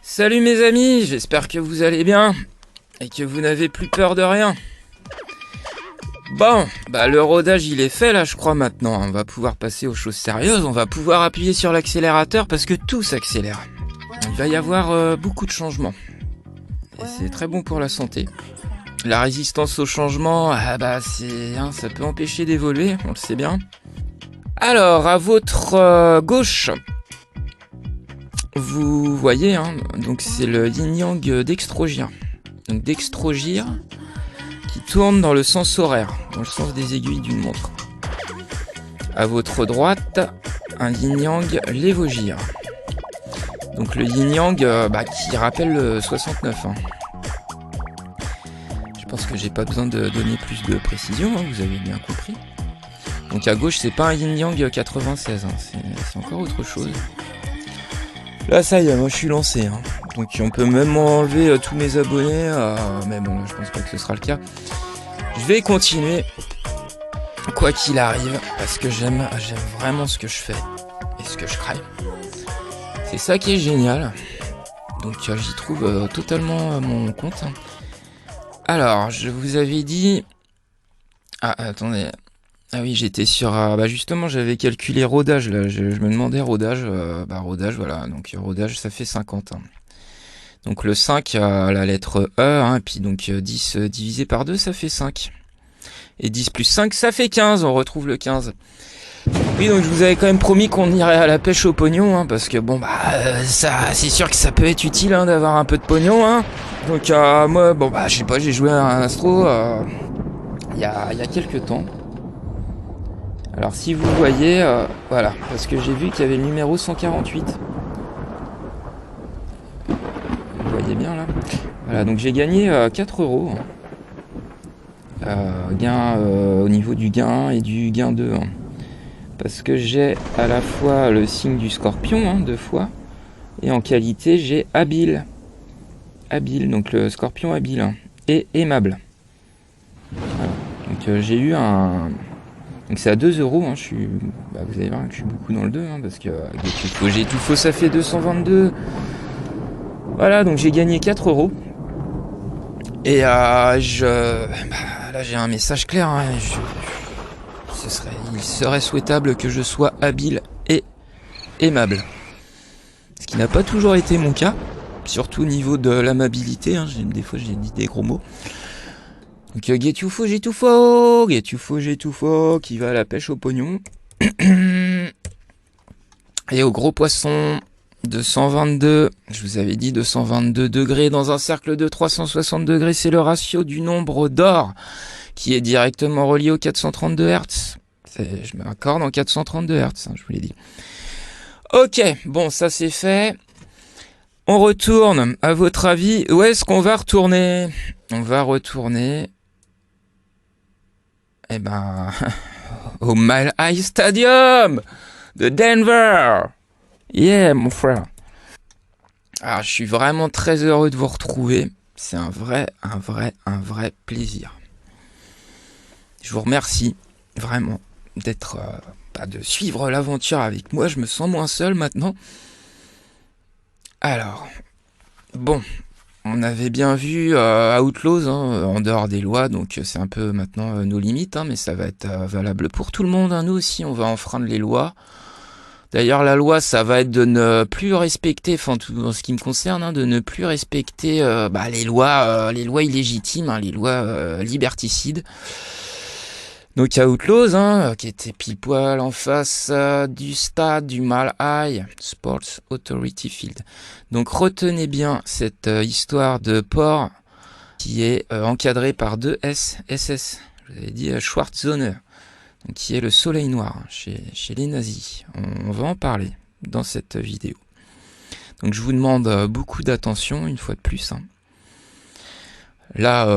Salut mes amis, j'espère que vous allez bien et que vous n'avez plus peur de rien. Bon, le rodage il est fait là je crois maintenant, on va pouvoir passer aux choses sérieuses, on va pouvoir appuyer sur l'accélérateur parce que tout s'accélère. Il va y avoir beaucoup de changements et c'est très bon pour la santé. La résistance au changement, ça peut empêcher d'évoluer, on le sait bien. Alors, à votre gauche, vous voyez, donc c'est le yin-yang d'Extrogir. Donc d'Extrogir qui tourne dans le sens horaire, dans le sens des aiguilles d'une montre. À votre droite, un yin-yang Lévogir. Donc le yin-yang qui rappelle le 69. Je pense que j'ai pas besoin de donner plus de précision, vous avez bien compris. Donc à gauche, c'est pas un yin-yang 96, c'est encore autre chose. Là, ça y est, moi je suis lancé. Donc on peut même enlever tous mes abonnés, mais bon, je pense pas que ce sera le cas. Je vais continuer, quoi qu'il arrive, parce que j'aime vraiment ce que je fais et ce que je crée. C'est ça qui est génial. Donc j'y trouve totalement mon compte. Alors, je vous avais dit... Ah, attendez... Ah oui, j'étais sur... justement, j'avais calculé rodage, là. Je me demandais rodage. Rodage, voilà. Donc, rodage, ça fait 50. Donc, le 5, la lettre E. Puis, donc, 10 divisé par 2, ça fait 5. Et 10 plus 5, ça fait 15. On retrouve le 15. Oui, donc, je vous avais quand même promis qu'on irait à la pêche au pognon. Parce que, ça, c'est sûr que ça peut être utile d'avoir un peu de pognon. Donc, moi, je sais pas, j'ai joué à un astro il y a quelques temps. Alors si vous voyez, voilà, parce que j'ai vu qu'il y avait le numéro 148. Vous voyez bien là. Voilà, donc j'ai gagné 4 euros. Gain au niveau du gain et du gain 2. Parce que j'ai à la fois le signe du scorpion, 2 fois. Et en qualité, j'ai habile. Habile, donc le scorpion habile. Et aimable. Voilà. Donc j'ai eu un... Donc c'est à 2 euros, vous allez voir que je suis beaucoup dans le 2, parce que j'ai tout faux, ça fait 222. Voilà, donc j'ai gagné 4 euros. Et là j'ai un message clair, il serait souhaitable que je sois habile et aimable. Ce qui n'a pas toujours été mon cas, surtout au niveau de l'amabilité, des fois j'ai dit des gros mots. Donc get you faux, j'ai tout faux, qui va à la pêche au pognon. Et au gros poisson, 222, je vous avais dit 222 degrés dans un cercle de 360 degrés, c'est le ratio du nombre d'or qui est directement relié au 432 Hz. Je m'accorde en 432 Hz, je vous l'ai dit. Ok, bon, ça c'est fait. On retourne, à votre avis, où est-ce qu'on va retourner ? On va retourner... au Mile High Stadium de Denver. Yeah, mon frère. Alors, je suis vraiment très heureux de vous retrouver. C'est un vrai plaisir. Je vous remercie vraiment d'être, de suivre l'aventure avec moi. Je me sens moins seul maintenant. Alors, bon. On avait bien vu Outlaws en dehors des lois, donc c'est un peu maintenant nos limites, mais ça va être valable pour tout le monde. Nous aussi, on va enfreindre les lois. D'ailleurs, la loi, ça va être de ne plus respecter, tout en ce qui me concerne, de ne plus respecter les lois illégitimes, les lois liberticides. Donc à Outlaws, qui était pile poil en face du stade du Mile High Sports Authority Field. Donc retenez bien cette histoire de port qui est encadrée par 2 SS. Je vous avais dit Schwarzsonne, qui est le soleil noir chez les nazis. On va en parler dans cette vidéo. Donc je vous demande beaucoup d'attention une fois de plus. Là,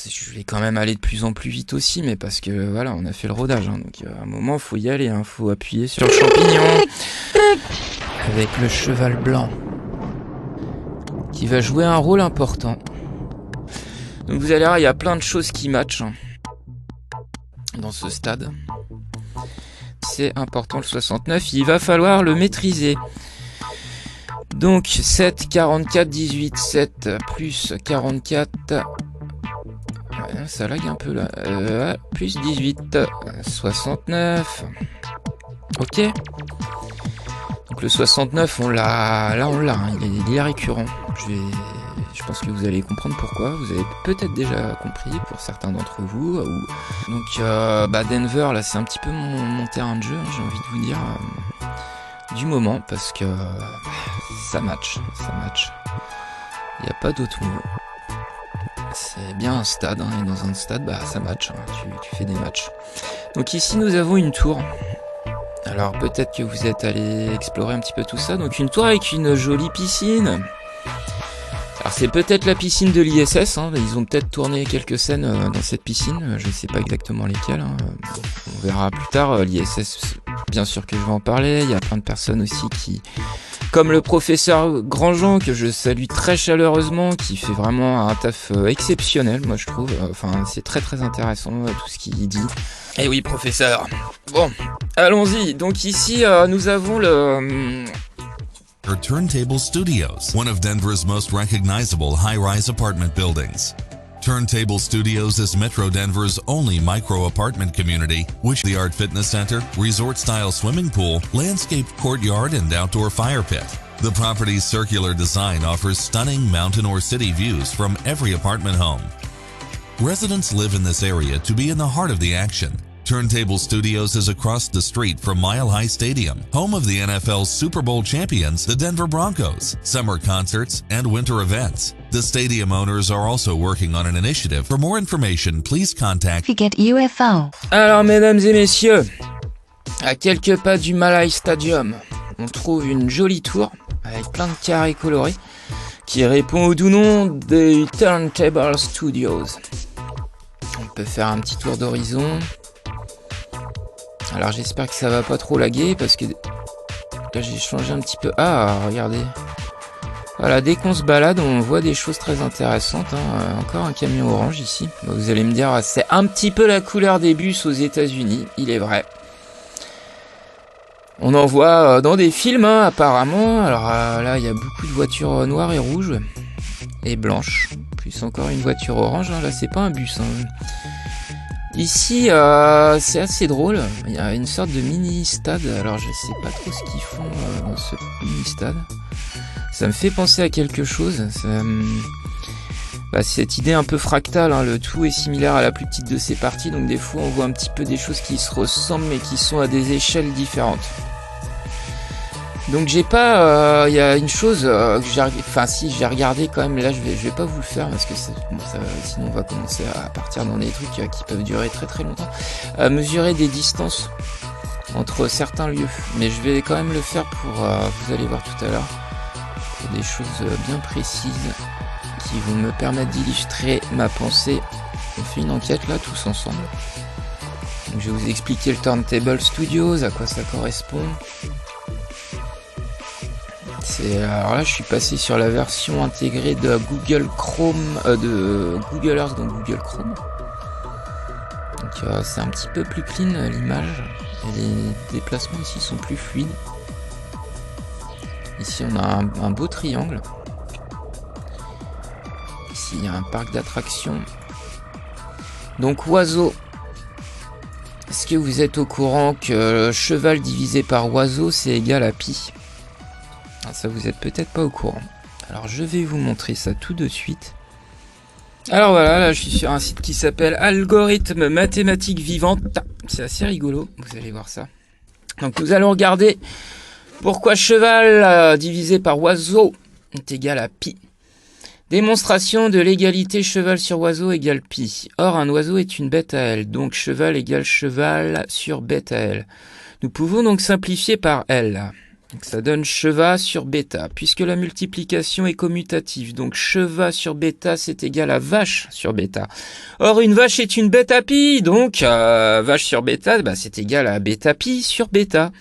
je vais quand même aller de plus en plus vite aussi, mais parce que voilà, on a fait le rodage, donc à un moment faut y aller, faut appuyer sur le champignon avec le cheval blanc qui va jouer un rôle important. Donc vous allez voir, il y a plein de choses qui matchent dans ce stade. C'est important, le 69, il va falloir le maîtriser. Donc 7, 44, 18, 7 plus 44. Ouais, ça lag un peu là. Plus 18, 69. Ok. Donc le 69, on l'a. Là, on l'a. Hein. Il est récurrent. Je pense que vous allez comprendre pourquoi. Vous avez peut-être déjà compris pour certains d'entre vous. Donc Denver, là, c'est un petit peu mon terrain de jeu. Hein, j'ai envie de vous dire. Du moment, parce que ça match. Il n'y a pas d'autre mot. C'est bien un stade, hein, et dans un stade, ça match. Hein, tu fais des matchs. Donc ici, nous avons une tour. Alors peut-être que vous êtes allé explorer un petit peu tout ça. Donc une tour avec une jolie piscine. Alors c'est peut-être la piscine de l'ISS, hein. Ils ont peut-être tourné quelques scènes dans cette piscine, je ne sais pas exactement lesquelles, hein. On verra plus tard. L'ISS, bien sûr que je vais en parler, il y a plein de personnes aussi qui, comme le professeur Grandjean, que je salue très chaleureusement, qui fait vraiment un taf exceptionnel, moi je trouve, c'est très très intéressant tout ce qu'il dit. Eh oui professeur. Bon, allons-y, donc ici nous avons le... Turntable Studios, one of Denver's most recognizable high-rise apartment buildings. Turntable Studios is Metro Denver's only micro-apartment community, which the Art Fitness Center, resort-style swimming pool, landscaped courtyard, and outdoor fire pit. The property's circular design offers stunning mountain or city views from every apartment home. Residents live in this area to be in the heart of the action. Turntable Studios is across the street from Mile High Stadium, home of the NFL's Super Bowl champions, the Denver Broncos, summer concerts, and winter events. The stadium owners are also working on an initiative. For more information, please contact Forget UFO. Alors, mesdames et messieurs, à quelques pas du Mile High Stadium, on trouve une jolie tour avec plein de carrés colorés qui répond au doux nom des Turntable Studios. On peut faire un petit tour d'horizon. Alors j'espère que ça va pas trop laguer parce que là j'ai changé un petit peu. Ah regardez. Voilà, dès qu'on se balade on voit des choses très intéressantes. Hein. Encore un camion orange ici. Vous allez me dire c'est un petit peu la couleur des bus aux États-Unis, il est vrai. On en voit dans des films hein, apparemment. Alors là il y a beaucoup de voitures noires et rouges et blanches. Plus encore une voiture orange. Hein. Là c'est pas un bus. Hein. Ici, c'est assez drôle. Il y a une sorte de mini-stade. Alors, je sais pas trop ce qu'ils font dans ce mini-stade. Ça me fait penser à quelque chose. Cette idée un peu fractale. Hein. Le tout est similaire à la plus petite de ses parties. Donc, des fois, on voit un petit peu des choses qui se ressemblent, mais qui sont à des échelles différentes. Donc, j'ai pas... Il y a une chose que j'ai... Enfin, si, j'ai regardé quand même. Là, je vais pas vous le faire parce que sinon, on va commencer à partir dans des trucs qui peuvent durer très très longtemps. Mesurer des distances entre certains lieux. Mais je vais quand même le faire pour... vous allez voir tout à l'heure. Pour des choses bien précises qui vont me permettre d'illustrer ma pensée. On fait une enquête là, tous ensemble. Donc, je vais vous expliquer le Turntable Studios, à quoi ça correspond. Alors là je suis passé sur la version intégrée de Google Chrome, de Google Earth dans Google Chrome. Donc c'est un petit peu plus clean l'image et les déplacements ici sont plus fluides. Ici on a un beau triangle. Ici il y a un parc d'attractions. Donc oiseau. Est-ce que vous êtes au courant que cheval divisé par oiseau c'est égal à pi? Ça vous êtes peut-être pas au courant. Alors je vais vous montrer ça tout de suite. Alors voilà, là je suis sur un site qui s'appelle Algorithmes mathématiques vivantes. C'est assez rigolo, vous allez voir ça. Donc nous allons regarder pourquoi cheval divisé par oiseau est égal à pi. Démonstration de l'égalité cheval sur oiseau égale pi. Or un oiseau est une bête à L, donc cheval égale cheval sur bête à L. Nous pouvons donc simplifier par L. Donc ça donne cheval sur bêta, puisque la multiplication est commutative. Donc cheval sur bêta, c'est égal à vache sur bêta. Or, une vache est une bêta pi, donc vache sur bêta, c'est égal à bêta pi sur bêta.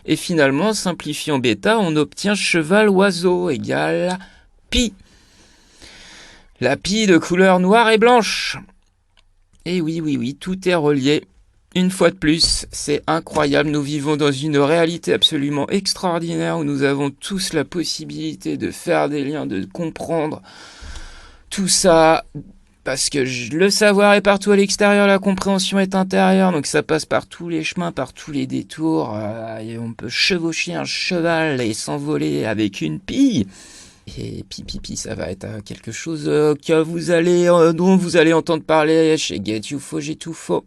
Et finalement, simplifiant bêta, on obtient cheval oiseau égale pi. La pi de couleur noire et blanche. Et oui, tout est relié. Une fois de plus, c'est incroyable, nous vivons dans une réalité absolument extraordinaire où nous avons tous la possibilité de faire des liens, de comprendre tout ça, parce que le savoir est partout à l'extérieur, la compréhension est intérieure, donc ça passe par tous les chemins, par tous les détours, et on peut chevaucher un cheval et s'envoler avec une pille. Et pipi, ça va être quelque chose dont vous allez entendre parler chez Get You Fo, J'ai Tout Faux.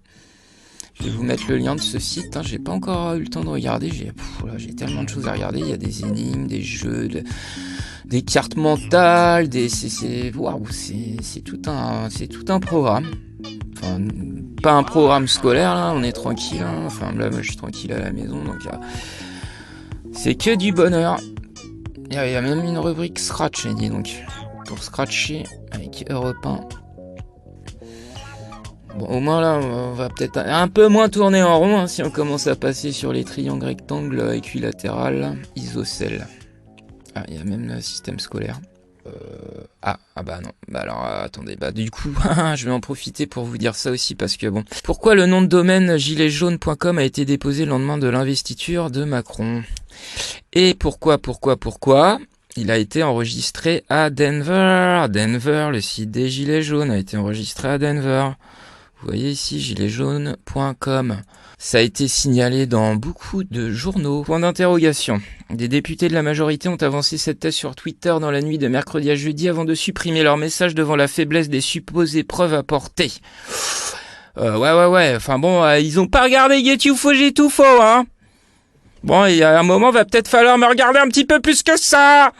Je vais vous mettre le lien de ce site, j'ai pas encore eu le temps de regarder, j'ai tellement de choses à regarder, il y a des énigmes, des jeux, des cartes mentales, c'est tout un programme. Enfin, pas un programme scolaire là, on est tranquille, enfin là moi je suis tranquille à la maison, donc c'est que du bonheur. Il y a même une rubrique scratch, dis donc, pour scratcher avec Europe 1. Bon, au moins là, on va peut-être un peu moins tourner en rond si on commence à passer sur les triangles rectangles équilatérales, isocèles. Ah, il y a même le système scolaire. Bah non. Bah alors attendez, du coup, je vais en profiter pour vous dire ça aussi parce que bon. Pourquoi le nom de domaine giletsjaunes.com a été déposé le lendemain de l'investiture de Macron? Et pourquoi il a été enregistré à Denver. Denver, le site des Gilets jaunes a été enregistré à Denver. Vous voyez ici, giletsjaunes.com. Ça a été signalé dans beaucoup de journaux. Point d'interrogation. Des députés de la majorité ont avancé cette thèse sur Twitter dans la nuit de mercredi à jeudi avant de supprimer leur message devant la faiblesse des supposées preuves apportées. Ouais. Enfin bon, ils ont pas regardé Get You Fo, J'ai Tout Faux, hein. Bon, il y a un moment, va peut-être falloir me regarder un petit peu plus que ça.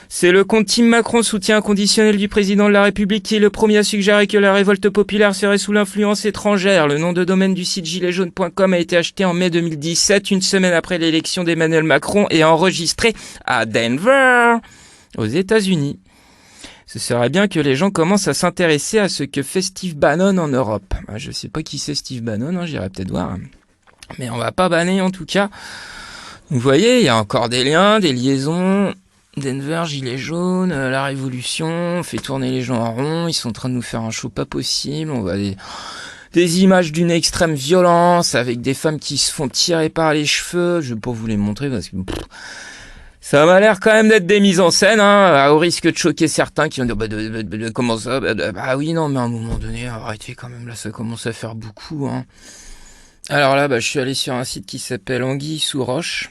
C'est le compte Team Macron, soutien inconditionnel du président de la République, qui est le premier à suggérer que la révolte populaire serait sous l'influence étrangère. Le nom de domaine du site giletsjaunes.com a été acheté en mai 2017, une semaine après l'élection d'Emmanuel Macron, et enregistré à Denver, aux États-Unis. Ce serait bien que les gens commencent à s'intéresser à ce que fait Steve Bannon en Europe. Je sais pas qui c'est Steve Bannon, j'irai peut-être voir. Mais on va pas banner en tout cas. Vous voyez, il y a encore des liens, des liaisons. Denver, Gilets jaunes, la révolution, on fait tourner les gens en rond, ils sont en train de nous faire un show pas possible, on voit des images d'une extrême violence avec des femmes qui se font tirer par les cheveux, je vais pas vous les montrer parce que ça m'a l'air quand même d'être des mises en scène, au risque de choquer certains qui vont dire comment ça, oui non mais à un moment donné, arrêtez quand même là, ça commence à faire beaucoup. Alors là, je suis allé sur un site qui s'appelle Anguille sous roche.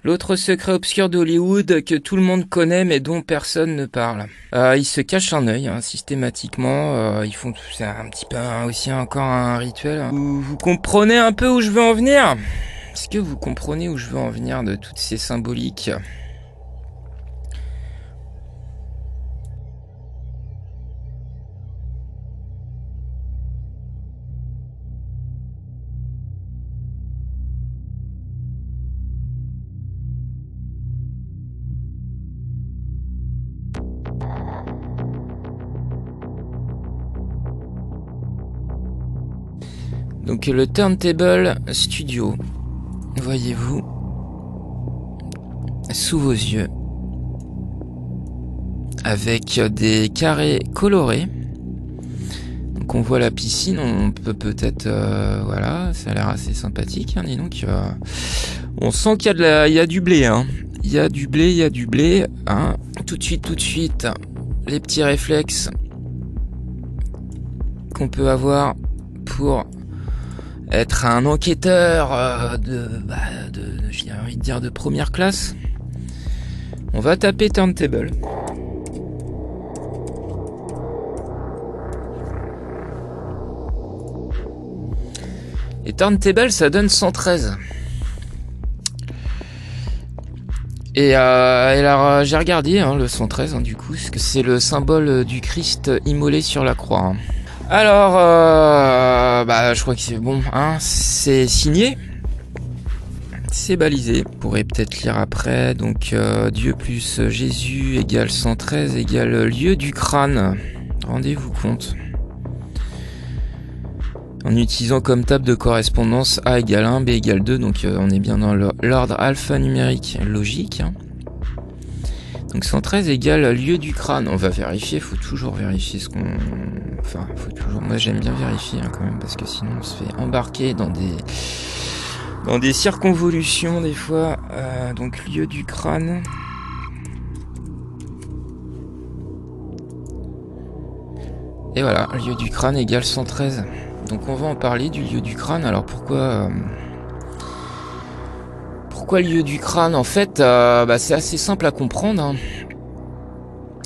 L'autre secret obscur d'Hollywood que tout le monde connaît mais dont personne ne parle. Ils se cachent un œil systématiquement. Ils font c'est un petit peu aussi encore un rituel. Vous comprenez un peu où je veux en venir? Est-ce que vous comprenez où je veux en venir de toutes ces symboliques? Donc le Turntable Studio, voyez-vous, sous vos yeux, avec des carrés colorés. Donc on voit la piscine, on peut peut-être, ça a l'air assez sympathique, dis donc. On sent qu'il y a du blé, Il y a du blé, Tout de suite, les petits réflexes qu'on peut avoir pour être un enquêteur j'ai envie de dire de première classe. On va taper Turntable. Et Turntable, ça donne 113. Et alors j'ai regardé le 113 du coup, parce que c'est le symbole du Christ immolé sur la croix. Alors, je crois que c'est bon, c'est signé, c'est balisé. Vous pourrez peut-être lire après. Donc, Dieu plus Jésus égale 113 égale lieu du crâne. Rendez-vous compte. En utilisant comme table de correspondance A égale 1, B égale 2, donc on est bien dans l'ordre alphanumérique logique. Donc Donc 113 égale lieu du crâne. On va vérifier, faut toujours vérifier ce qu'on... Enfin, faut toujours... Moi j'aime bien vérifier quand même, parce que sinon on se fait embarquer dans des circonvolutions des fois. Donc lieu du crâne. Et voilà, lieu du crâne égale 113. Donc on va en parler du lieu du crâne. Alors pourquoi lieu du crâne? En fait, c'est assez simple à comprendre. Hein.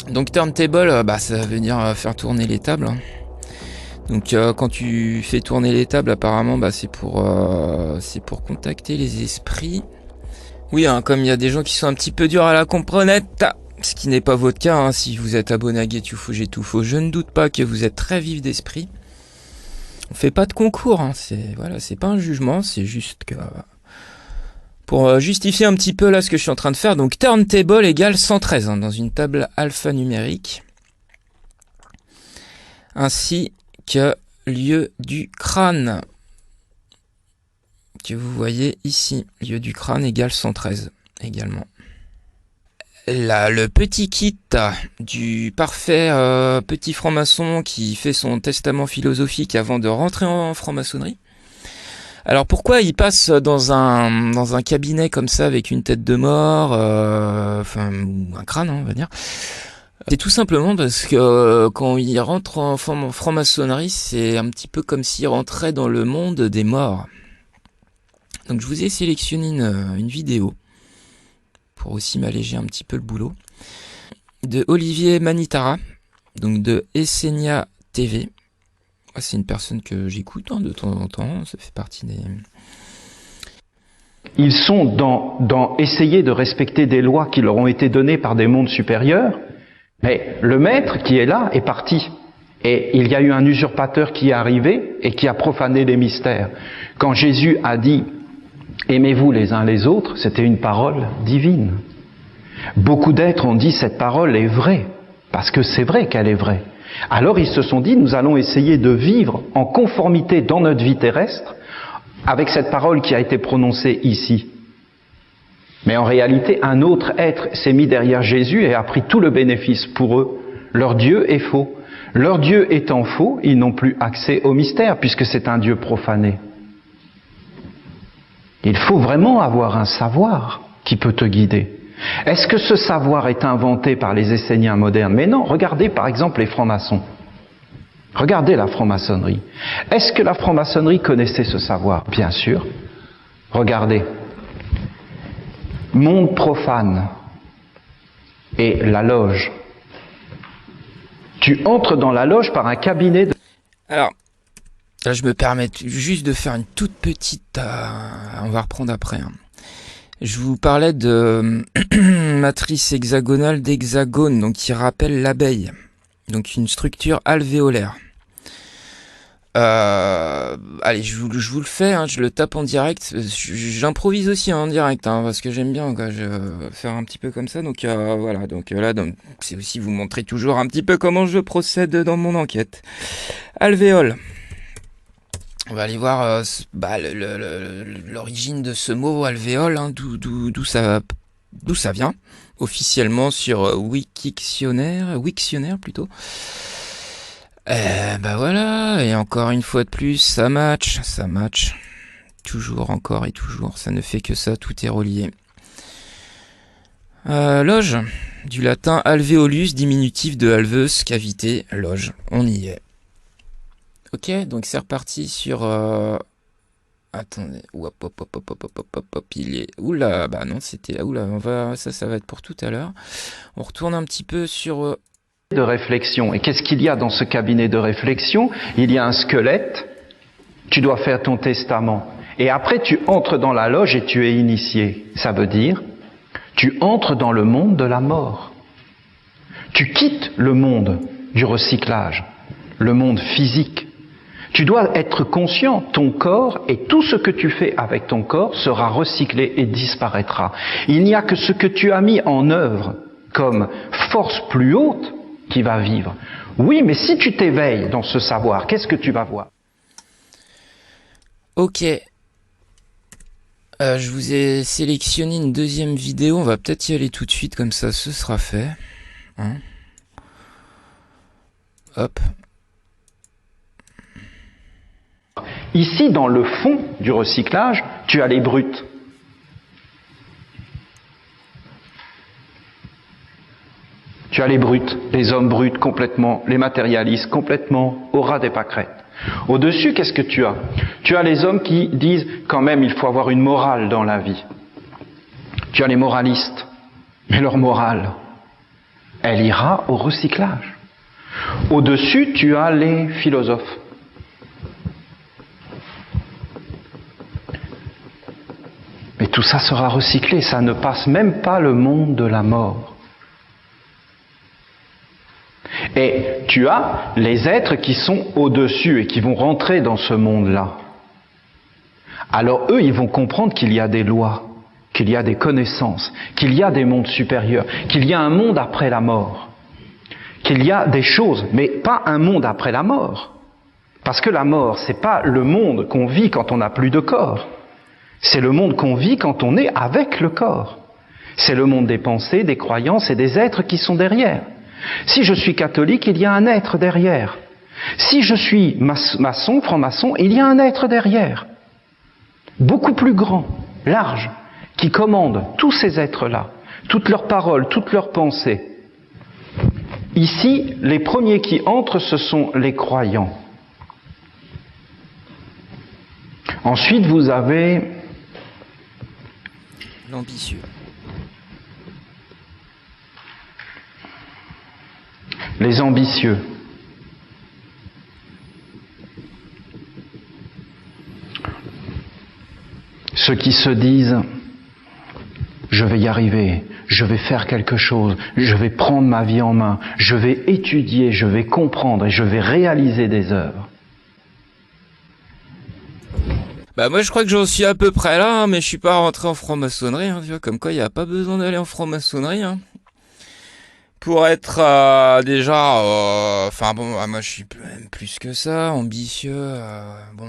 Donc turntable, ça veut dire faire tourner les tables. Hein. Donc quand tu fais tourner les tables, apparemment, c'est pour contacter les esprits. Oui, hein, comme il y a des gens qui sont un petit peu durs à la comprenette, ce qui n'est pas votre cas, hein, si vous êtes abonné à Get Ufo, Get Ufo, je ne doute pas que vous êtes très vif d'esprit. On fait pas de concours, hein, c'est pas un jugement, c'est juste que pour justifier un petit peu là ce que je suis en train de faire. Donc turntable égale 113 hein, dans une table alphanumérique, ainsi que lieu du crâne que vous voyez ici. Lieu du crâne égale 113 également. Là, le petit kit du parfait petit franc-maçon qui fait son testament philosophique avant de rentrer en franc-maçonnerie. Alors pourquoi il passe dans un cabinet comme ça avec une tête de mort, ou un crâne, on va dire. C'est tout simplement parce que quand il rentre en franc-maçonnerie, c'est un petit peu comme s'il rentrait dans le monde des morts. Donc je vous ai sélectionné une vidéo pour aussi m'alléger un petit peu le boulot, de Olivier Manitara, donc de Essenia TV. C'est une personne que j'écoute de temps en temps, ça fait partie des... Ils sont dans essayer de respecter des lois qui leur ont été données par des mondes supérieurs, mais le maître qui est là est parti. Et il y a eu un usurpateur qui est arrivé et qui a profané les mystères. Quand Jésus a dit « Aimez-vous les uns les autres », c'était une parole divine. Beaucoup d'êtres ont dit « Cette parole est vraie », parce que c'est vrai qu'elle est vraie. Alors ils se sont dit, nous allons essayer de vivre en conformité dans notre vie terrestre avec cette parole qui a été prononcée ici. Mais en réalité, un autre être s'est mis derrière Jésus et a pris tout le bénéfice pour eux. Leur Dieu est faux. Leur Dieu étant faux, ils n'ont plus accès au mystère puisque c'est un Dieu profané. Il faut vraiment avoir un savoir qui peut te guider. Est-ce que ce savoir est inventé par les Esséniens modernes? Mais non, regardez par exemple les francs-maçons. Regardez la franc-maçonnerie. Est-ce que la franc-maçonnerie connaissait ce savoir? Bien sûr. Regardez. Monde profane et la loge. Tu entres dans la loge par un cabinet de... Alors, là je me permets juste de faire une toute petite... on va reprendre après, hein. Je vous parlais de matrice hexagonale d'hexagone, donc qui rappelle l'abeille. Donc une structure alvéolaire. Allez, je vous le fais, hein, je le tape en direct. J'improvise aussi en direct, hein, parce que j'aime bien faire un petit peu comme ça. Donc voilà, c'est aussi vous montrer toujours un petit peu comment je procède dans mon enquête. Alvéole. On va aller voir l'origine de ce mot alvéole, hein, d'où ça vient, officiellement sur Wiktionnaire plutôt. Voilà, et encore une fois de plus, ça match, toujours, encore et toujours, ça ne fait que ça, tout est relié. Loge, du latin alvéolus, diminutif de alveus, cavité, loge, on y est. Ok, donc c'est reparti sur... Attendez, il est... Oula, non, c'était... Oula, ça va être pour tout à l'heure. On retourne un petit peu sur... de réflexion. Et qu'est-ce qu'il y a dans ce cabinet de réflexion? Il y a un squelette, tu dois faire ton testament. Et après, tu entres dans la loge et tu es initié. Ça veut dire, tu entres dans le monde de la mort. Tu quittes le monde du recyclage, le monde physique. Tu dois être conscient, ton corps et tout ce que tu fais avec ton corps sera recyclé et disparaîtra. Il n'y a que ce que tu as mis en œuvre comme force plus haute qui va vivre. Oui, mais si tu t'éveilles dans ce savoir, qu'est-ce que tu vas voir? Ok. Je vous ai sélectionné une deuxième vidéo, on va peut-être y aller tout de suite, comme ça ce sera fait. Hein, hop. Ici, dans le fond du recyclage, tu as les brutes. Tu as les brutes, les hommes bruts complètement, les matérialistes complètement, au ras des pâquerettes. Au-dessus, qu'est-ce que tu as? Tu as les hommes qui disent quand même il faut avoir une morale dans la vie. Tu as les moralistes, mais leur morale, elle ira au recyclage. Au-dessus, tu as les philosophes. Mais tout ça sera recyclé, ça ne passe même pas le monde de la mort. Et tu as les êtres qui sont au-dessus et qui vont rentrer dans ce monde-là. Alors eux, ils vont comprendre qu'il y a des lois, qu'il y a des connaissances, qu'il y a des mondes supérieurs, qu'il y a un monde après la mort, qu'il y a des choses, mais pas un monde après la mort. Parce que la mort, c'est pas le monde qu'on vit quand on n'a plus de corps. C'est le monde qu'on vit quand on est avec le corps. C'est le monde des pensées, des croyances et des êtres qui sont derrière. Si je suis catholique, il y a un être derrière. Si je suis maçon, franc-maçon, il y a un être derrière. Beaucoup plus grand, large, qui commande tous ces êtres-là, toutes leurs paroles, toutes leurs pensées. Ici, les premiers qui entrent, ce sont les croyants. Ensuite, vous avez l'ambitieux. Les ambitieux. Ceux qui se disent « je vais y arriver, je vais faire quelque chose, je vais prendre ma vie en main, je vais étudier, je vais comprendre et je vais réaliser des œuvres ». Bah moi je crois que j'en suis à peu près là, hein, mais je suis pas rentré en franc-maçonnerie, hein, tu vois, comme quoi il n'y a pas besoin d'aller en franc-maçonnerie, hein. Pour être enfin bon, moi je suis même plus que ça, ambitieux, bon,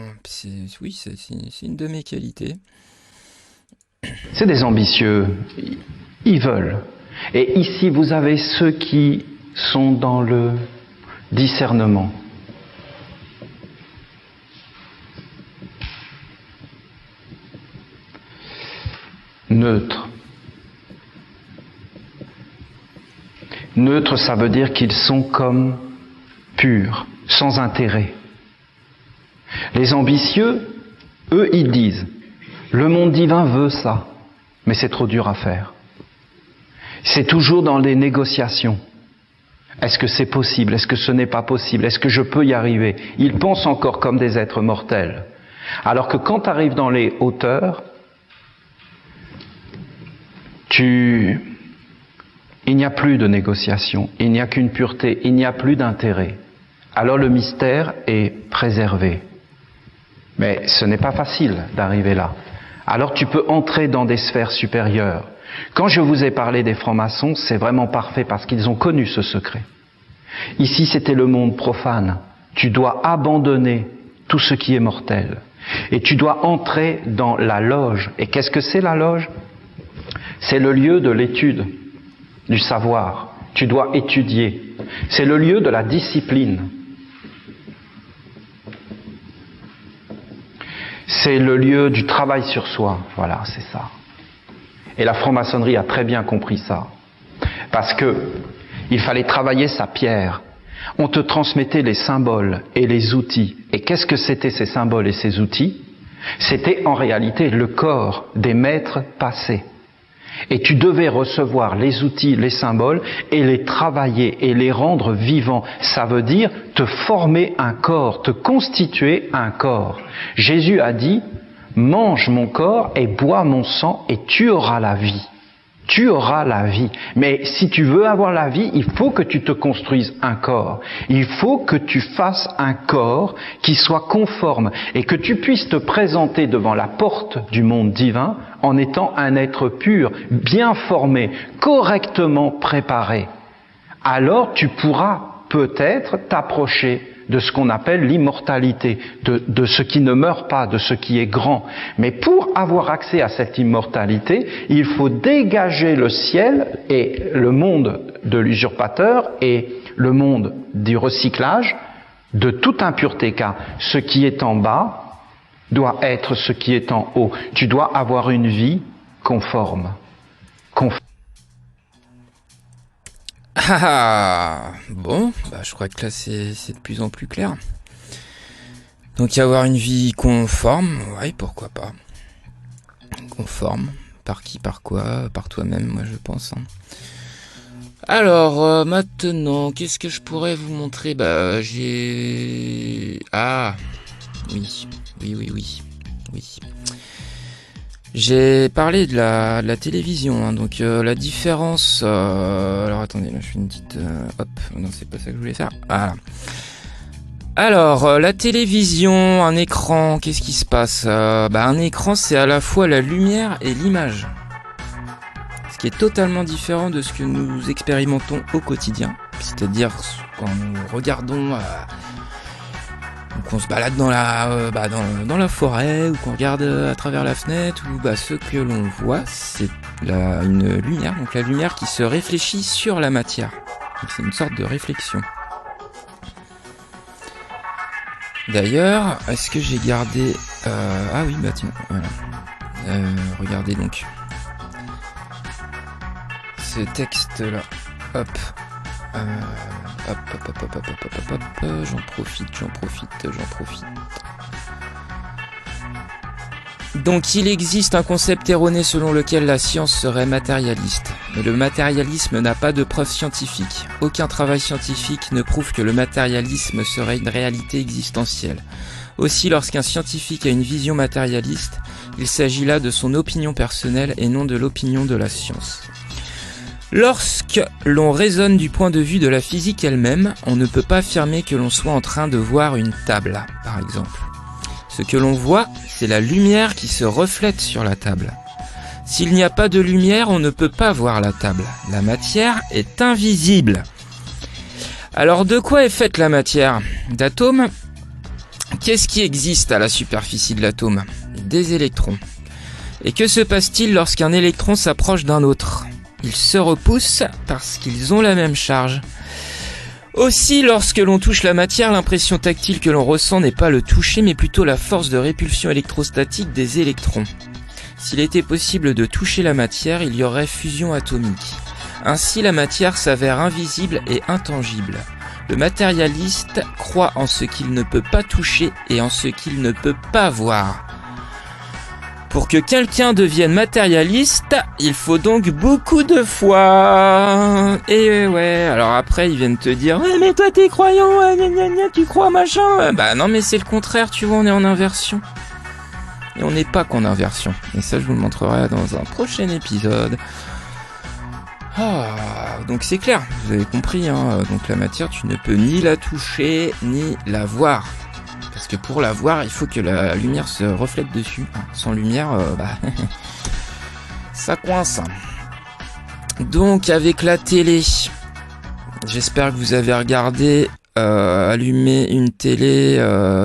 oui, c'est une de mes qualités. C'est des ambitieux, ils veulent. Et ici vous avez ceux qui sont dans le discernement. Neutre. Neutre, ça veut dire qu'ils sont comme purs, sans intérêt. Les ambitieux, eux, ils disent, le monde divin veut ça, mais c'est trop dur à faire. C'est toujours dans les négociations. Est-ce que c'est possible? Est-ce que ce n'est pas possible? Est-ce que je peux y arriver? Ils pensent encore comme des êtres mortels. Alors que quand tu arrives dans les hauteurs, il n'y a plus de négociation, il n'y a qu'une pureté, il n'y a plus d'intérêt. Alors le mystère est préservé. Mais ce n'est pas facile d'arriver là. Alors tu peux entrer dans des sphères supérieures. Quand je vous ai parlé des francs-maçons, c'est vraiment parfait parce qu'ils ont connu ce secret. Ici, c'était le monde profane. Tu dois abandonner tout ce qui est mortel. Et tu dois entrer dans la loge. Et qu'est-ce que c'est la loge? C'est le lieu de l'étude, du savoir. Tu dois étudier. C'est le lieu de la discipline. C'est le lieu du travail sur soi. Voilà, c'est ça. Et la franc-maçonnerie a très bien compris ça. Parce que il fallait travailler sa pierre. On te transmettait les symboles et les outils. Et qu'est-ce que c'était ces symboles et ces outils? C'était en réalité le corps des maîtres passés. Et tu devais recevoir les outils, les symboles, et les travailler et les rendre vivants. Ça veut dire te former un corps, te constituer un corps. Jésus a dit, mange mon corps et bois mon sang et tu auras la vie. Tu auras la vie. Mais si tu veux avoir la vie, il faut que tu te construises un corps. Il faut que tu fasses un corps qui soit conforme et que tu puisses te présenter devant la porte du monde divin en étant un être pur, bien formé, correctement préparé. Alors tu pourras peut-être t'approcher de ce qu'on appelle l'immortalité, de ce qui ne meurt pas, de ce qui est grand. Mais pour avoir accès à cette immortalité, il faut dégager le ciel et le monde de l'usurpateur et le monde du recyclage de toute impureté, car ce qui est en bas doit être ce qui est en haut. Tu dois avoir une vie conforme. Bon, je crois que là c'est de plus en plus clair. Donc avoir une vie conforme, ouais, pourquoi pas. Conforme, par qui, par quoi, par toi-même, moi je pense. Alors, maintenant, qu'est-ce que je pourrais vous montrer? J'ai... Ah, oui. J'ai parlé de la télévision, hein, donc la différence... alors attendez, là je fais une petite... hop, non c'est pas ça que je voulais faire. Voilà. Alors, la télévision, un écran, qu'est-ce qui se passe? Un écran c'est à la fois la lumière et l'image. Ce qui est totalement différent de ce que nous expérimentons au quotidien. C'est-à-dire quand nous regardons... qu'on se balade dans la forêt, ou qu'on regarde à travers la fenêtre, ou ce que l'on voit, c'est une lumière, donc la lumière qui se réfléchit sur la matière. Donc c'est une sorte de réflexion. D'ailleurs, est-ce que j'ai gardé... Ah oui, tiens, voilà. Regardez donc. Ce texte-là. Hop. J'en profite. Donc il existe un concept erroné selon lequel la science serait matérialiste. Mais le matérialisme n'a pas de preuve scientifique. Aucun travail scientifique ne prouve que le matérialisme serait une réalité existentielle. Aussi, lorsqu'un scientifique a une vision matérialiste, il s'agit là de son opinion personnelle et non de l'opinion de la science. Lorsque l'on raisonne du point de vue de la physique elle-même, on ne peut pas affirmer que l'on soit en train de voir une table, par exemple. Ce que l'on voit, c'est la lumière qui se reflète sur la table. S'il n'y a pas de lumière, on ne peut pas voir la table. La matière est invisible. Alors de quoi est faite la matière? D'atomes? Qu'est-ce qui existe à la superficie de l'atome? Des électrons. Et que se passe-t-il lorsqu'un électron s'approche d'un autre? Ils se repoussent parce qu'ils ont la même charge. Aussi, lorsque l'on touche la matière, l'impression tactile que l'on ressent n'est pas le toucher, mais plutôt la force de répulsion électrostatique des électrons. S'il était possible de toucher la matière, il y aurait fusion atomique. Ainsi, la matière s'avère invisible et intangible. Le matérialiste croit en ce qu'il ne peut pas toucher et en ce qu'il ne peut pas voir. Pour que quelqu'un devienne matérialiste, il faut donc beaucoup de foi. Et ouais, alors après ils viennent te dire « Ouais mais toi t'es croyant, tu crois machin ». Non mais c'est le contraire, tu vois, on est en inversion. Et on n'est pas qu'en inversion. Et ça je vous le montrerai dans un prochain épisode. Donc c'est clair, vous avez compris, hein. Donc la matière tu ne peux ni la toucher ni la voir. Parce que pour la voir, il faut que la lumière se reflète dessus. Sans lumière, ça coince. Donc avec la télé, j'espère que vous avez regardé, allumer une télé.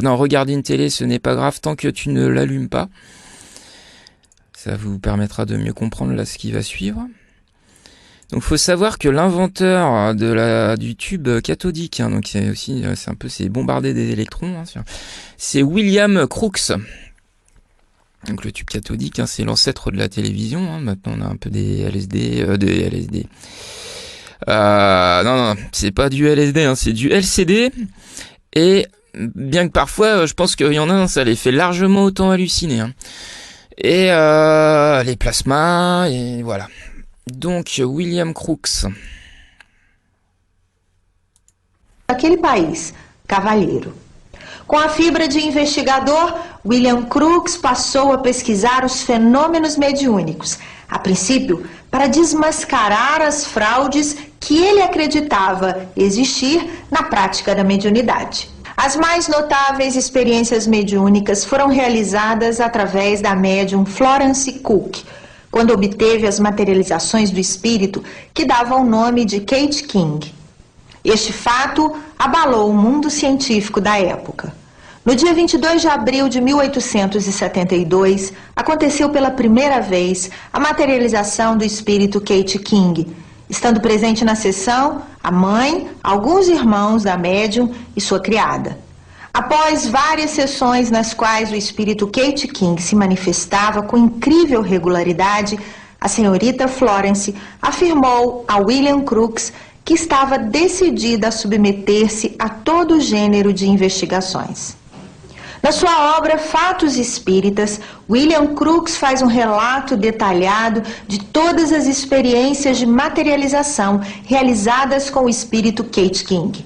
Non, regarder une télé, ce n'est pas grave tant que tu ne l'allumes pas. Ça vous permettra de mieux comprendre là ce qui va suivre. Donc faut savoir que l'inventeur du tube cathodique, hein, donc c'est bombarder des électrons, hein, c'est William Crookes. Donc le tube cathodique, hein, c'est l'ancêtre de la télévision. Hein, maintenant on a un peu des LSD, non, c'est pas du LSD, hein, c'est du LCD. Et bien que parfois, je pense qu'il y en a, ça les fait largement autant halluciner. Hein. Et les plasmas, et voilà. Donc, William Crookes. Daquele país, cavalheiro. Com a fibra de investigador, William Crookes passou a pesquisar os fenômenos mediúnicos, a princípio para desmascarar as fraudes que ele acreditava existir na prática da mediunidade. As mais notáveis experiências mediúnicas foram realizadas através da médium Florence Cook, quando obteve as materializações do espírito que dava o nome de Kate King. Este fato abalou o mundo científico da época. No dia 22 de abril de 1872, aconteceu pela primeira vez a materialização do espírito Kate King, estando presente na sessão a mãe, alguns irmãos da médium e sua criada. Após várias sessões nas quais o espírito Kate King se manifestava com incrível regularidade, a senhorita Florence afirmou a William Crookes que estava decidida a submeter-se a todo gênero de investigações. Na sua obra Fatos Espíritas, William Crookes faz um relato detalhado de todas as experiências de materialização realizadas com o espírito Kate King.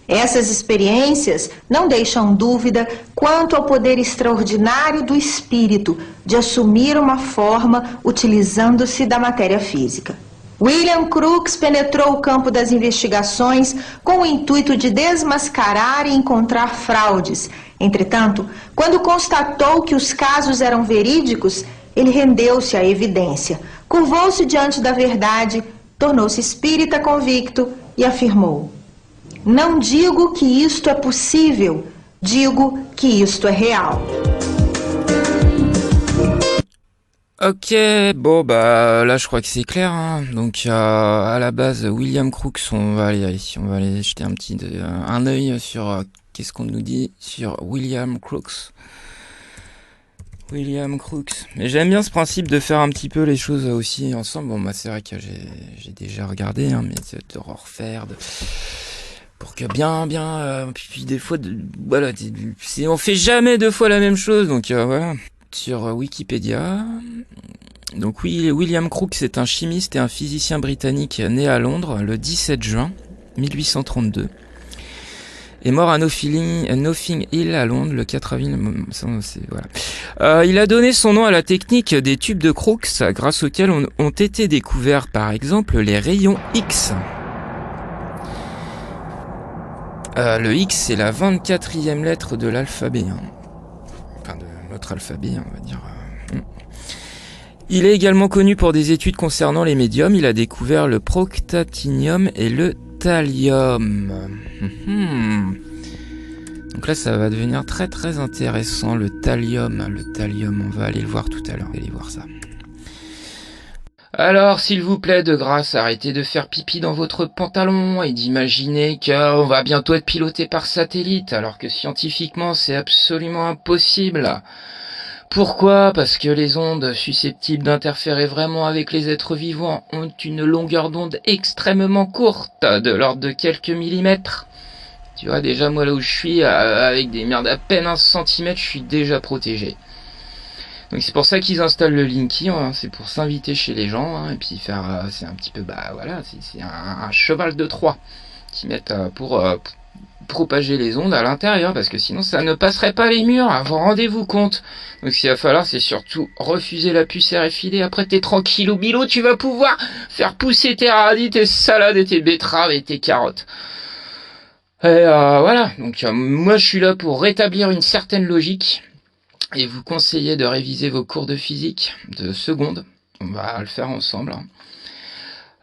Essas experiências não deixam dúvida quanto ao poder extraordinário do espírito de assumir uma forma utilizando-se da matéria física. William Crookes penetrou o campo das investigações com o intuito de desmascarar e encontrar fraudes. Entretanto, quando constatou que os casos eram verídicos, ele rendeu-se à evidência, curvou-se diante da verdade, tornou-se espírita convicto e afirmou: "Não digo que isto é possível, digo que isto é real." Ok, bon bah là je crois que c'est clair, hein. Donc à la base William Crookes, on va aller jeter un œil sur qu'est-ce qu'on nous dit sur William Crookes. Mais j'aime bien ce principe de faire un petit peu les choses aussi ensemble. Bon bah c'est vrai que j'ai déjà regardé, hein, mais de refaire pour que bien puis des fois voilà, on fait jamais deux fois la même chose, donc voilà. Sur Wikipédia, donc William Crookes est un chimiste et un physicien britannique né à Londres le 17 juin 1832 et mort à Notting Hill à Londres le 4 avril. Voilà. Il a donné son nom à la technique des tubes de Crookes, grâce auxquels ont été découverts par exemple les rayons X. Le X, c'est la 24e lettre de l'alphabet, hein. Enfin de notre alphabet, on va dire. Il est également connu pour des études concernant les médiums. Il a découvert le protactinium et le thallium. Donc là, ça va devenir très très intéressant, le thallium, on va aller le voir tout à l'heure, allez voir ça. Alors, s'il vous plaît, de grâce, arrêtez de faire pipi dans votre pantalon et d'imaginer qu'on va bientôt être piloté par satellite, alors que scientifiquement, c'est absolument impossible. Pourquoi ? Parce que les ondes susceptibles d'interférer vraiment avec les êtres vivants ont une longueur d'onde extrêmement courte, de l'ordre de quelques millimètres. Tu vois, déjà, moi, là où je suis, avec des merdes à peine 1 centimètre, je suis déjà protégé. Donc c'est pour ça qu'ils installent le Linky, hein, c'est pour s'inviter chez les gens, hein, et puis faire, c'est un petit peu, voilà, c'est un cheval de Troie qu'ils mettent pour propager les ondes à l'intérieur, parce que sinon ça ne passerait pas les murs, hein, vous rendez-vous compte. Donc ce qu'il va falloir, c'est surtout refuser la puce RFID, après t'es tranquille au bilot, tu vas pouvoir faire pousser tes radis, tes salades et tes betteraves et tes carottes. Et voilà, donc moi je suis là pour rétablir une certaine logique, et vous conseiller de réviser vos cours de physique de seconde. On va le faire ensemble.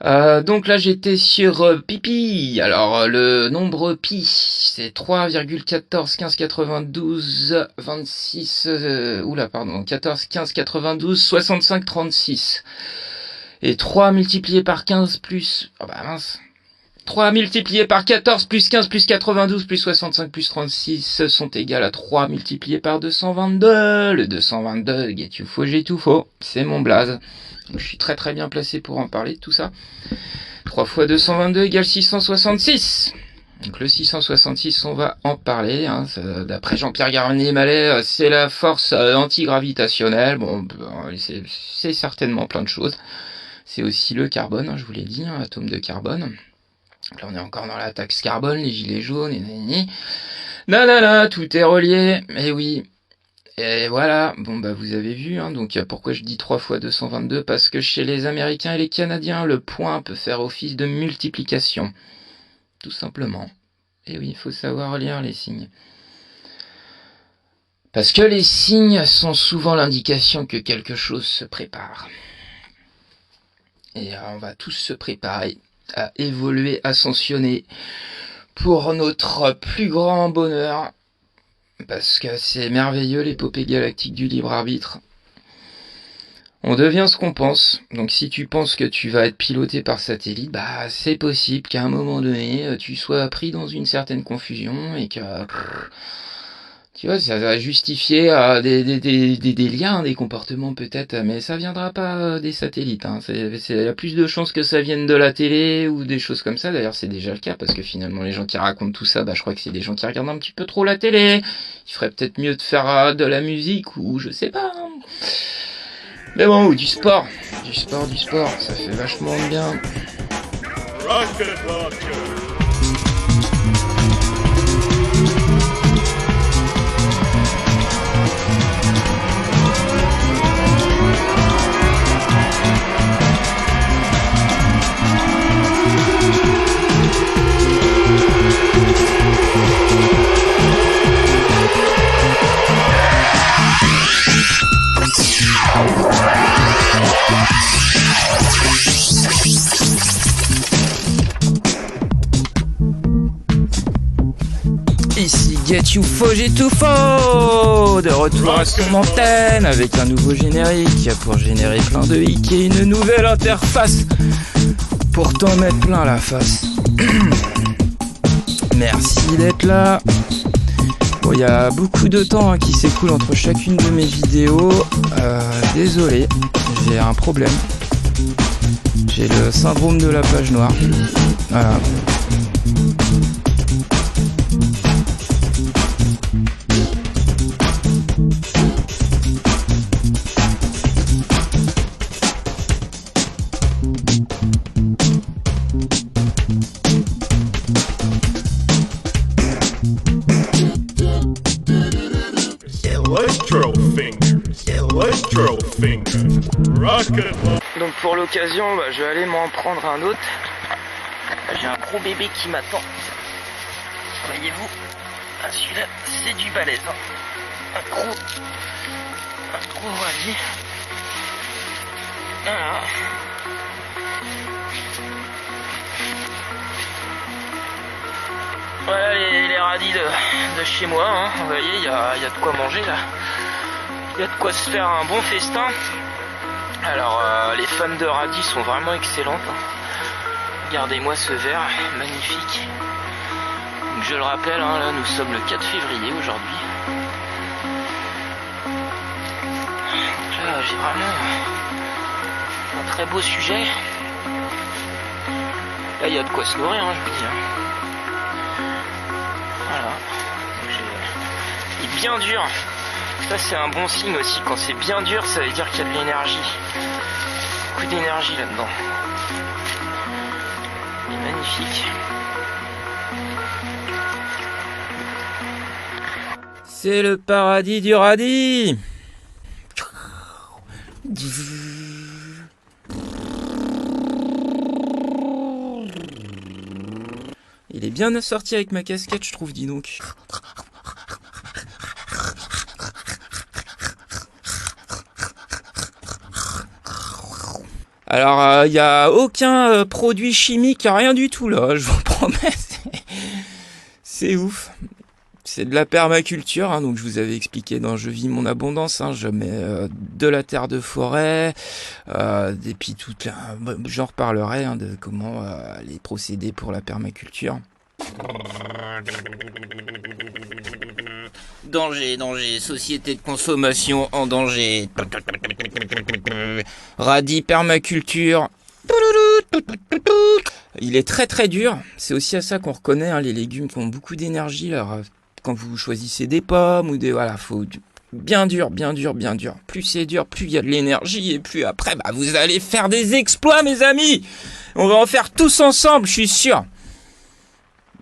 Donc là j'étais sur pi. Alors le nombre pi, c'est 3,14 15 92 26 14 15 92 65 36. Et 3 multiplié par 15 plus 3 multiplié par 14 plus 15 plus 92 plus 65 plus 36 sont égales à 3 multiplié par 222. Le 222, get you faux, j'ai tout faux. C'est mon blaze. Donc, je suis très très bien placé pour en parler de tout ça. 3 fois 222 égale 666. Donc le 666, on va en parler. Hein. D'après Jean-Pierre Garnier-Mallet, c'est la force antigravitationnelle. Bon, c'est certainement plein de choses. C'est aussi le carbone, hein, je vous l'ai dit, hein, atome de carbone. Là, on est encore dans la taxe carbone, les gilets jaunes, et tout est relié, et oui. Et voilà, bon vous avez vu, hein, donc pourquoi je dis 3 fois 222, parce que chez les Américains et les Canadiens, le point peut faire office de multiplication. Tout simplement. Et oui, il faut savoir lire les signes. Parce que les signes sont souvent l'indication que quelque chose se prépare. Et on va tous se préparer à évoluer, ascensionner, pour notre plus grand bonheur, parce que c'est merveilleux l'épopée galactique du libre arbitre. On devient ce qu'on pense. Donc si tu penses que tu vas être piloté par satellite, bah c'est possible qu'à un moment donné, tu sois pris dans une certaine confusion et que... Tu vois, ça va justifier des liens, des comportements peut-être, mais ça viendra pas des satellites. Hein. Il y a plus de chances que ça vienne de la télé ou des choses comme ça. D'ailleurs, c'est déjà le cas, parce que finalement, les gens qui racontent tout ça, bah, je crois que c'est des gens qui regardent un petit peu trop la télé. Il ferait peut-être mieux de faire de la musique ou je sais pas. Hein. Mais bon, ou du sport. Du sport, ça fait vachement bien. Rocket Launcher. Ici Get You Faux, de retour à son antenne avec un nouveau générique pour générer plein de hicks et une nouvelle interface pour t'en mettre plein la face. Merci d'être là. Bon, il y a beaucoup de temps qui s'écoule entre chacune de mes vidéos. Désolé, j'ai un problème. J'ai le syndrome de la page noire. Voilà. Donc pour l'occasion, je vais aller m'en prendre un autre. J'ai un gros bébé qui m'attend. Voyez-vous, celui-là, c'est du balèze. Hein. Un gros rallye. Alors. Voilà les radis de chez moi. Hein. Vous voyez, il y a de quoi manger là. Il y a de quoi se faire un bon festin. Alors les fans de radis sont vraiment excellentes. Regardez-moi ce verre, magnifique. Donc, je le rappelle, hein, là nous sommes le 4 février aujourd'hui. Là j'ai vraiment un très beau sujet. Là il y a de quoi se nourrir, hein, je vous dis. Hein. Voilà. Il est bien dur. Ça c'est un bon signe aussi, quand c'est bien dur ça veut dire qu'il y a de l'énergie. Beaucoup d'énergie là-dedans. Il est magnifique. C'est le paradis du radis. Il est bien assorti avec ma casquette je trouve, dis donc. Alors, il n'y a aucun produit chimique, rien du tout là, je vous promets. C'est ouf. C'est de la permaculture, hein, donc je vous avais expliqué dans Je vis mon abondance. Hein, je mets de la terre de forêt, et puis toute la... J'en reparlerai hein, de comment les procédés pour la permaculture. Danger, société de consommation en danger. Radis permaculture. Il est très très dur. C'est aussi à ça qu'on reconnaît hein, les légumes qui ont beaucoup d'énergie. Alors, quand vous choisissez des pommes ou des... Voilà, faut bien dur. Plus c'est dur, plus il y a de l'énergie et plus après, vous allez faire des exploits, mes amis. On va en faire tous ensemble, je suis sûr.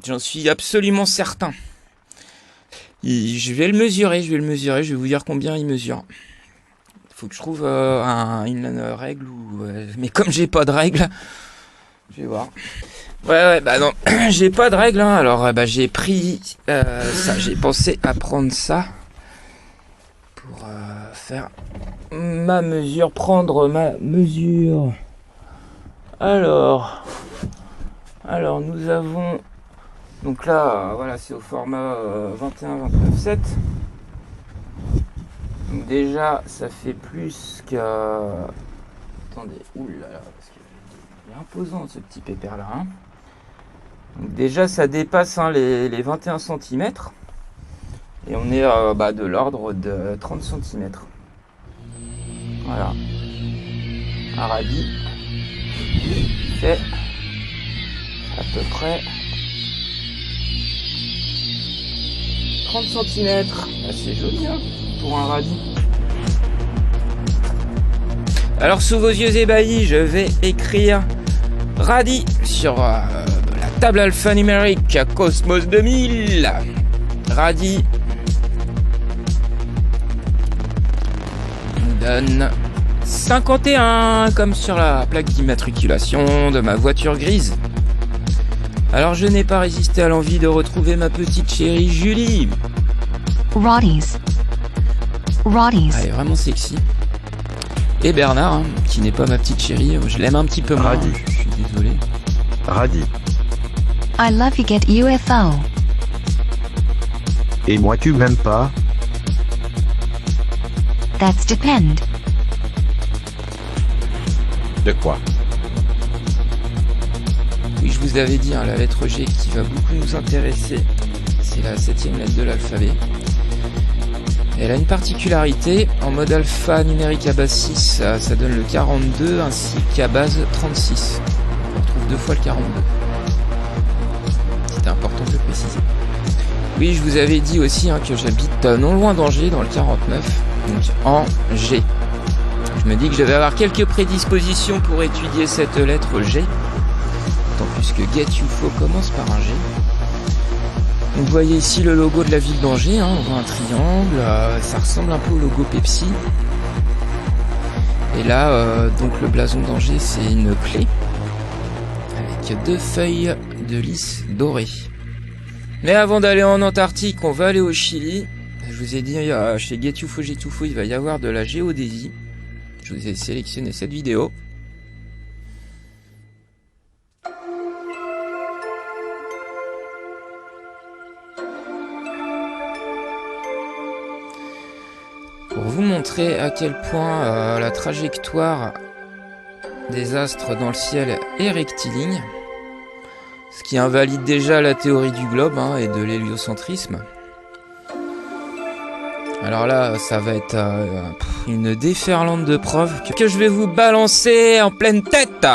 J'en suis absolument certain. Je vais le mesurer, je vais vous dire combien il mesure. Il faut que je trouve une règle, mais comme j'ai pas de règle, je vais voir. Ouais, non, j'ai pas de règle, hein. Alors j'ai pris ça, j'ai pensé à prendre ça pour faire prendre ma mesure. Alors nous avons Donc là, voilà, c'est au format 21-29-7. Donc déjà, ça fait plus qu'à... Attendez, oulala, parce qu'il est imposant ce petit pépère-là. Hein. Donc déjà, ça dépasse les 21 cm. Et on est de l'ordre de 30 cm. Voilà. Un radis fait à peu près 30 cm. C'est joli hein, pour un radis. Alors sous vos yeux ébahis, je vais écrire radis sur la table alphanumérique Cosmos 2000. Radis donne 51 comme sur la plaque d'immatriculation de ma voiture grise. Alors je n'ai pas résisté à l'envie de retrouver ma petite chérie Julie. Roddies. Elle est vraiment sexy. Et Bernard, hein, qui n'est pas ma petite chérie, je l'aime un petit peu moins. Radis. Je suis désolé. Radis. I love you get UFO. Et moi tu m'aimes pas? That's depend. De quoi? Oui, je vous avais dit, hein, la lettre G qui va beaucoup nous intéresser, c'est la 7e lettre de l'alphabet. Elle a une particularité, en mode alpha numérique à base 6, ça donne le 42 ainsi qu'à base 36. On retrouve 2 fois le 42. C'était important de le préciser. Oui, je vous avais dit aussi hein, que j'habite non loin d'Angers, dans le 49, donc en G. Je me dis que je vais avoir quelques prédispositions pour étudier cette lettre G. D'autant plus que Get UFO commence par un G. Donc vous voyez ici le logo de la ville d'Angers, hein, on voit un triangle, ça ressemble un peu au logo Pepsi. Et là, donc le blason d'Angers, c'est une clé avec 2 feuilles de lys dorées. Mais avant d'aller en Antarctique, on va aller au Chili. Je vous ai dit, chez Get UFO, il va y avoir de la géodésie. Je vous ai sélectionné cette vidéo. Pour vous montrer à quel point la trajectoire des astres dans le ciel est rectiligne, ce qui invalide déjà la théorie du globe hein, et de l'héliocentrisme. Alors là, ça va être une déferlante de preuves que je vais vous balancer en pleine tête.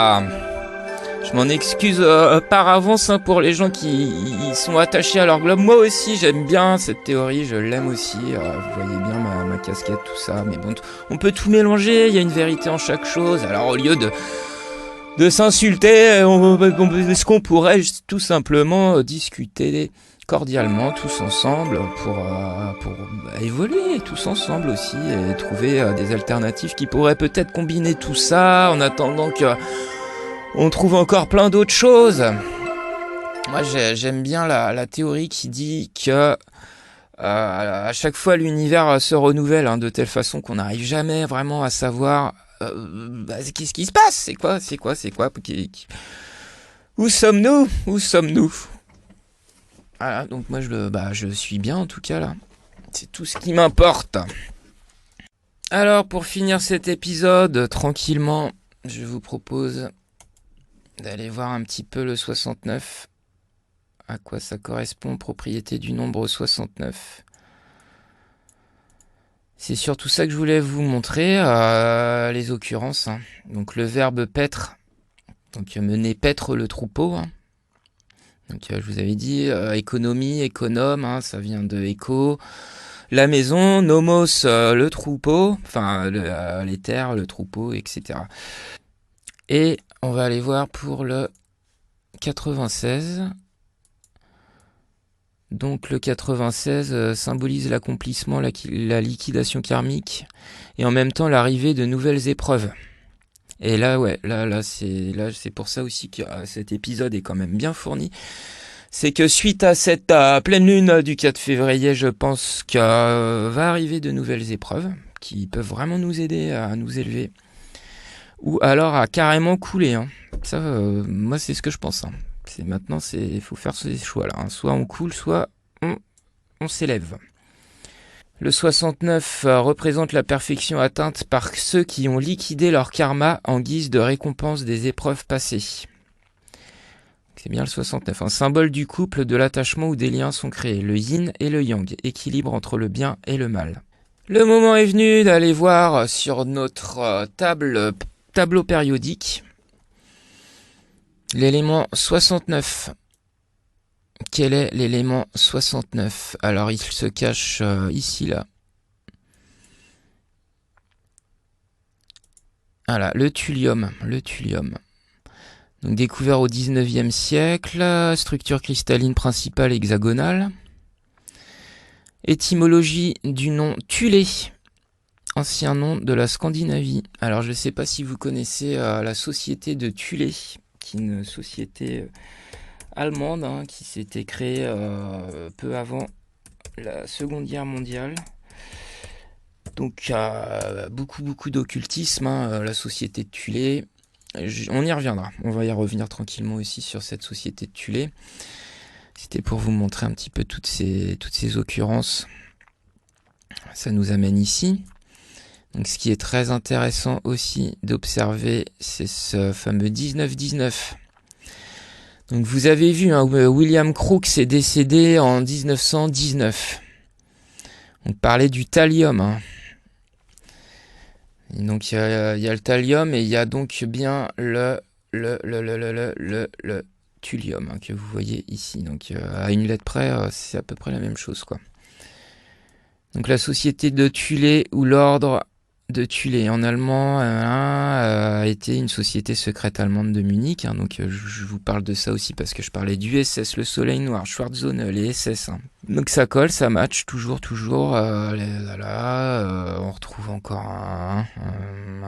Je m'en excuse par avance hein, pour les gens qui sont attachés à leur globe. Moi aussi, j'aime bien cette théorie, je l'aime aussi. Vous voyez bien ma casquette, tout ça. Mais bon, on peut tout mélanger, il y a une vérité en chaque chose. Alors au lieu de s'insulter, est-ce qu'on pourrait tout simplement discuter cordialement tous ensemble pour évoluer tous ensemble aussi et trouver des alternatives qui pourraient peut-être combiner tout ça en attendant que on trouve encore plein d'autres choses. Moi j'aime bien la théorie qui dit que à chaque fois l'univers se renouvelle hein, de telle façon qu'on n'arrive jamais vraiment à savoir qu'est-ce qui se passe, c'est quoi où sommes-nous. Voilà, donc moi je suis bien en tout cas là. C'est tout ce qui m'importe. Alors pour finir cet épisode tranquillement, je vous propose d'aller voir un petit peu le 69. À quoi ça correspond, propriété du nombre 69. C'est surtout ça que je voulais vous montrer, les occurrences. Hein. Donc le verbe paître, donc mener paître le troupeau. Hein. Donc je vous avais dit économie, économe, hein, ça vient de éco. La maison, nomos, le troupeau, enfin les terres, le troupeau, etc. Et on va aller voir pour le 96. Donc le 96 symbolise l'accomplissement, la liquidation karmique et en même temps l'arrivée de nouvelles épreuves. Et là, ouais, là c'est pour ça aussi que cet épisode est quand même bien fourni. C'est que suite à cette pleine lune du 4 février, je pense que va arriver de nouvelles épreuves qui peuvent vraiment nous aider à nous élever. Ou alors à carrément couler. Hein. Ça, moi, c'est ce que je pense. Hein. Maintenant, il faut faire ces choix là. Hein. Soit on coule, soit on s'élève. Le 69 représente la perfection atteinte par ceux qui ont liquidé leur karma en guise de récompense des épreuves passées. C'est bien le 69. Un symbole du couple, de l'attachement où des liens sont créés. Le yin et le yang, équilibre entre le bien et le mal. Le moment est venu d'aller voir sur notre tableau périodique l'élément 69. Quel est l'élément 69? Alors il se cache ici, là. Voilà, le thulium. Donc découvert au 19e siècle, structure cristalline principale hexagonale. Étymologie du nom Thulé, ancien nom de la Scandinavie. Alors je ne sais pas si vous connaissez la société de Thulé, qui est une société allemande qui s'était créée peu avant la Seconde Guerre mondiale. Donc beaucoup d'occultisme, la société de Thulé. On y reviendra, on va y revenir tranquillement aussi sur cette société de Thulé. C'était pour vous montrer un petit peu toutes ces occurrences. Ça nous amène ici. Donc ce qui est très intéressant aussi d'observer, c'est ce fameux 1919. Donc vous avez vu, William Crookes est décédé en 1919. On parlait du thallium. Et donc il y a le thallium et il y a donc bien le thulium que vous voyez ici. Donc à une lettre près, c'est à peu près la même chose, quoi. Donc la société de Thulé ou l'ordre de Thulé en allemand a été une société secrète allemande de Munich. Donc je vous parle de ça aussi parce que je parlais du SS, le Soleil Noir, Schwarzsonne, les SS. Donc ça colle, ça match toujours. On retrouve encore un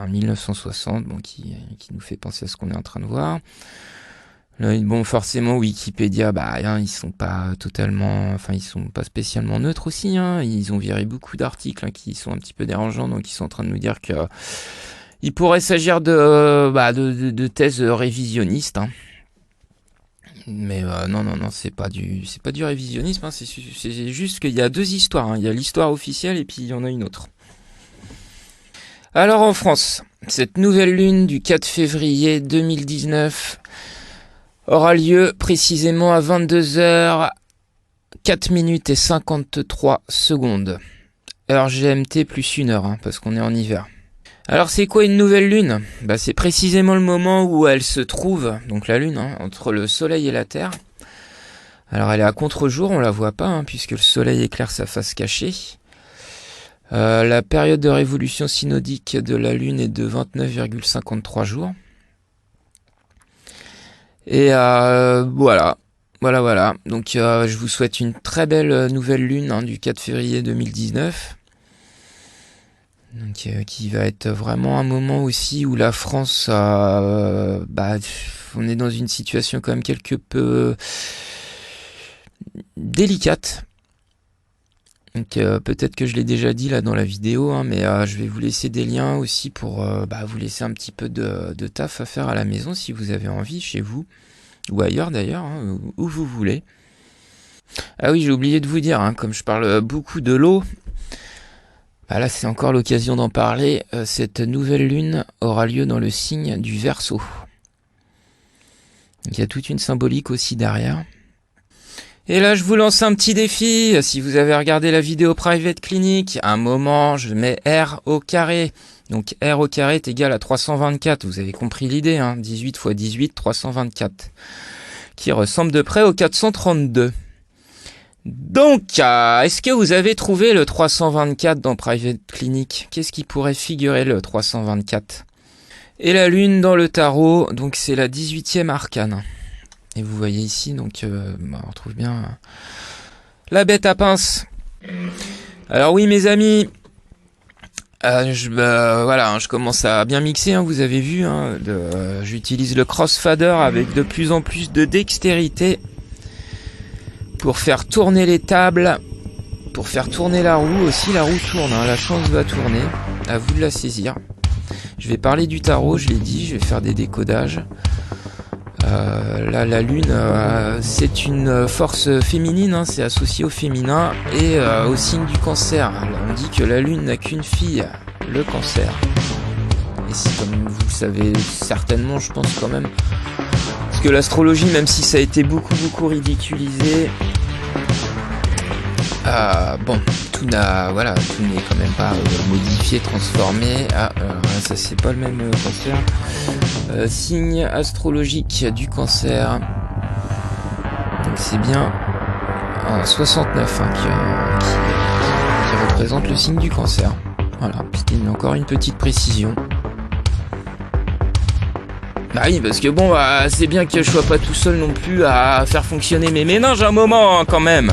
1960 qui nous fait penser à ce qu'on est en train de voir. Là, bon, forcément, Wikipédia, ils sont pas ils sont pas spécialement neutres aussi. Ils ont viré beaucoup d'articles qui sont un petit peu dérangeants, donc ils sont en train de nous dire que il pourrait s'agir de thèses révisionnistes. Mais non, c'est pas du révisionnisme. C'est juste qu'il y a deux histoires. Il y a l'histoire officielle et puis il y en a une autre. Alors en France, cette nouvelle lune du 4 février 2019 aura lieu précisément à 22h 4 minutes et 53 secondes. Heure GMT plus 1 heure, parce qu'on est en hiver. Alors c'est quoi une nouvelle lune? C'est précisément le moment où elle se trouve, donc la lune, entre le soleil et la terre. Alors elle est à contre-jour, on la voit pas, puisque le soleil éclaire sa face cachée. La période de révolution synodique de la lune est de 29,53 jours. Et voilà. Donc je vous souhaite une très belle nouvelle lune du 4 février 2019. Donc, qui va être vraiment un moment aussi où la France, on est dans une situation quand même quelque peu délicate. Donc peut-être que je l'ai déjà dit là dans la vidéo, mais je vais vous laisser des liens aussi pour vous laisser un petit peu de taf à faire à la maison si vous avez envie, chez vous, ou ailleurs d'ailleurs, où vous voulez. Ah oui, j'ai oublié de vous dire, comme je parle beaucoup de l'eau, là c'est encore l'occasion d'en parler, cette nouvelle lune aura lieu dans le signe du Verseau. Il y a toute une symbolique aussi derrière. Et là, je vous lance un petit défi. Si vous avez regardé la vidéo Private Clinic, à un moment, je mets R au carré. Donc R au carré est égal à 324. Vous avez compris l'idée, 18 x 18, 324. Qui ressemble de près au 432. Donc, est-ce que vous avez trouvé le 324 dans Private Clinic? Qu'est-ce qui pourrait figurer le 324? Et la lune dans le tarot, donc c'est la 18e arcane. Et vous voyez ici, donc on retrouve bien la bête à pince. Alors oui, mes amis, je commence à bien mixer, vous avez vu, j'utilise le crossfader avec de plus en plus de dextérité pour faire tourner les tables, pour faire tourner la roue aussi. La roue tourne, la chance va tourner, à vous de la saisir. Je vais parler du tarot, je l'ai dit, je vais faire des décodages. Là, la lune, c'est une force féminine, hein, c'est associé au féminin et au signe du cancer. Alors, on dit que la lune n'a qu'une fille, le cancer. Et si, comme vous le savez certainement, je pense quand même, parce que l'astrologie, même si ça a été beaucoup ridiculisé, bon, tout n'est quand même pas modifié, transformé. Ça c'est pas le même cancer. Signe astrologique du cancer. Donc c'est bien 69 hein, qui représente le signe du cancer. Voilà, c'était encore une petite précision. Bah oui, parce que bon, c'est bien que je sois pas tout seul non plus à faire fonctionner mes méninges un moment hein, quand même.